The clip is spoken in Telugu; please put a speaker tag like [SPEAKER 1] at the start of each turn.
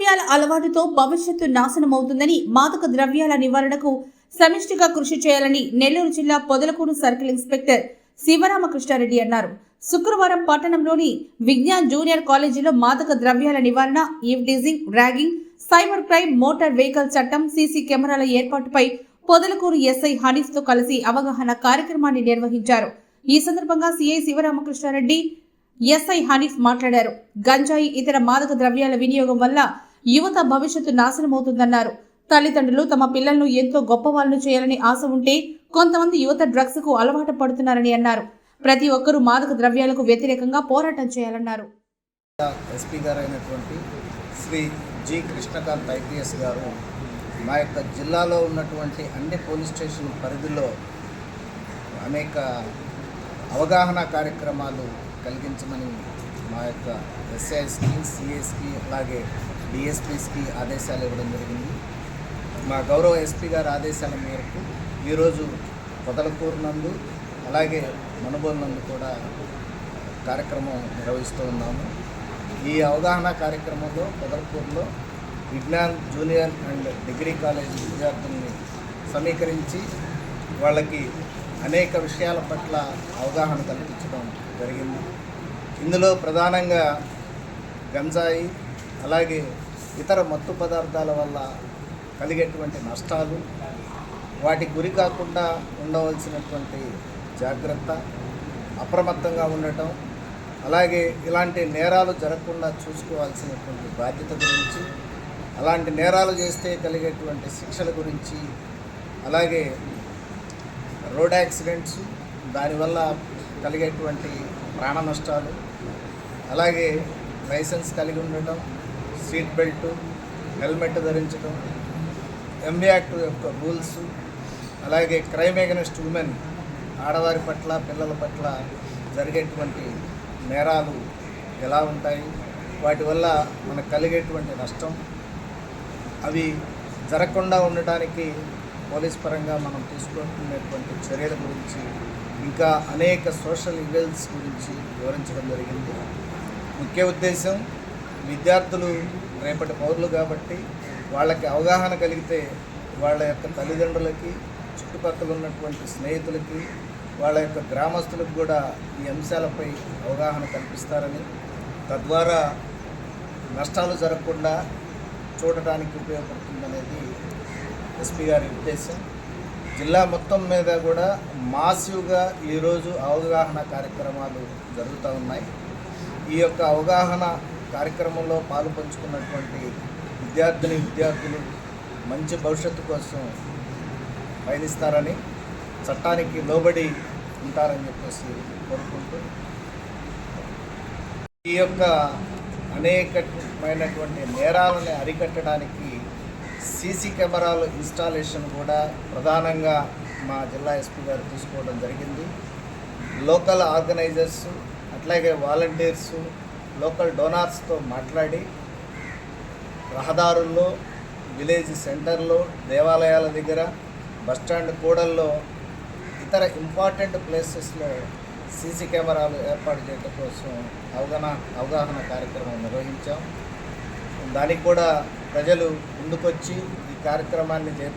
[SPEAKER 1] ద్రవ్యాల అలవాటుతో భవిష్యత్తు నాశనమవుతుందని, మాదక ద్రవ్యాల నివారణకు సమిష్టిగా కృషి చేయాలని నెల్లూరు జిల్లా పొదలకూరు సర్కిల్ ఇన్స్పెక్టర్ శివరామకృష్ణారెడ్డి అన్నారు. శుక్రవారం పట్టణంలోని విజ్ఞాన్ జూనియర్ కాలేజీలో మాదక ద్రవ్యాల నివారణ, eve teasing, ragging, cyber crime, motor vehicle చట్టం, సీసీ కెమెరాల ఏర్పాటుపై పొదలకూరు ఎస్ఐ హనీఫ్తో కలిసి అవగాహన కార్యక్రమాన్ని నిర్వహించారు. ఈ సందర్భంగా సిఐ శివరామకృష్ణారెడ్డి, ఎస్ఐ హనీఫ్ మాట్లాడారు. గంజాయి, ఇతర మాదక ద్రవ్యాల వినియోగం వల్ల యువత భవిష్యత్తు నాశనమవుతుందన్నారు. తల్లిదండ్రులు తమ పిల్లలను ఎంతో గొప్ప వాళ్ళను చేయాలని ఆశ ఉంటే కొంతమంది యువత డ్రగ్స్ కు అలవాటు పడుతున్నారని అన్నారు. ప్రతి ఒక్కరూ మాదక ద్రవ్యాలకు వ్యతిరేకంగా పోరాటం చేయాలన్నారు.
[SPEAKER 2] ఎస్పీ గారు అయినటువంటి శ్రీ జి కృష్ణకాంత్ ఐపీఎస్ గారు మా యొక్క జిల్లాలో ఉన్నటువంటి అన్ని పోలీస్ స్టేషన్ పరిధిలో అనేక అవగాహన కార్యక్రమాలు కలిగించమని మా యొక్క ఎస్ఐఎస్కి, సిఎస్కి, అలాగే డిఎస్పీస్కి ఆదేశాలు ఇవ్వడం జరిగింది. మా గౌరవ ఎస్పీ గారి ఆదేశాల మేరకు ఈరోజు పొదలకూరు నందు అలాగే మనుబోలు నందు కూడా కార్యక్రమం నిర్వహిస్తూ ఉన్నాము. ఈ అవగాహన కార్యక్రమంలో పొదలకూరులో Vignan junior and degree college విద్యార్థుల్ని సమీకరించి వాళ్ళకి అనేక విషయాల పట్ల అవగాహన కల్పించడం జరిగింది. ఇందులో ప్రధానంగా గంజాయి అలాగే ఇతర మత్తు పదార్థాల వల్ల కలిగేటువంటి నష్టాలు, వాటి గురి కాకుండా ఉండవలసినటువంటి జాగ్రత్త, అప్రమత్తంగా ఉండటం, అలాగే ఇలాంటి నేరాలు జరగకుండా చూసుకోవాల్సినటువంటి బాధ్యత గురించి, అలాంటి నేరాలు చేస్తే కలిగేటువంటి శిక్షల గురించి, అలాగే రోడ్ యాక్సిడెంట్స్, దానివల్ల కలిగేటువంటి ప్రాణ నష్టాలు, అలాగే లైసెన్స్ కలిగి ఉండటం, సీట్ బెల్ట్, హెల్మెట్ ధరించడం, ఎంబీ యాక్ట్ యొక్క రూల్స్, అలాగే క్రైమ్ అగెన్స్ట్ ఉమెన్, ఆడవారి పట్ల పిల్లల పట్ల జరిగేటువంటి నేరాలు ఎలా ఉంటాయి, వాటి వల్ల మనకు కలిగేటువంటి నష్టం, అవి జరగకుండా ఉండటానికి పోలీస్ పరంగా మనం తీసుకుంటున్నటువంటి చర్యల గురించి, ఇంకా అనేక సోషల్ ఈవెంట్స్ గురించి వివరించడం జరిగింది. ముఖ్య ఉద్దేశం విద్యార్థులు రేపటి పౌరులు కాబట్టి వాళ్ళకి అవగాహన కలిగితే వాళ్ళ యొక్క తల్లిదండ్రులకి, చుట్టుపక్కల ఉన్నటువంటి స్నేహితులకి, వాళ్ళ యొక్క గ్రామస్తులకు కూడా ఈ అంశాలపై అవగాహన కల్పిస్తారని, తద్వారా నష్టాలు జరగకుండా చూడటానికి ఉపయోగపడుతుందనేది ఎస్పీ గారి ఉద్దేశం. జిల్లా మొత్తం మీద కూడా మాసివ్గా ఈరోజు అవగాహన కార్యక్రమాలు జరుగుతూ ఉన్నాయి. ఈ యొక్క అవగాహన కార్యక్రమంలో పాలు పంచుకున్నటువంటి విద్యార్థులు మంచి భవిష్యత్తు కోసం పయనిస్తారని, చట్టానికి లోబడి ఉంటారని చెప్పేసి కోరుకుంటూ, ఈ యొక్క అనేకమైనటువంటి నేరాలను అరికట్టడానికి సీసీ కెమెరాల ఇన్స్టాలేషన్ కూడా ప్రధానంగా మా జిల్లా ఎస్పీ గారు తీసుకోవడం జరిగింది. లోకల్ ఆర్గనైజర్స్, అట్లాగే వాలంటీర్స్, లోకల్ డోనార్స్తో మాట్లాడి రహదారుల్లో, విలేజ్ సెంటర్లో, దేవాలయాల దగ్గర, బస్టాండ్ కూడల్లో, ఇతర ఇంపార్టెంట్ ప్లేసెస్లో సీసీ కెమెరాలు ఏర్పాటు చేయడం కోసం అవగాహన కార్యక్రమం నిర్వహించాం. దానికి కూడా ప్రజలు ముందుకొచ్చి ఈ కార్యక్రమాన్ని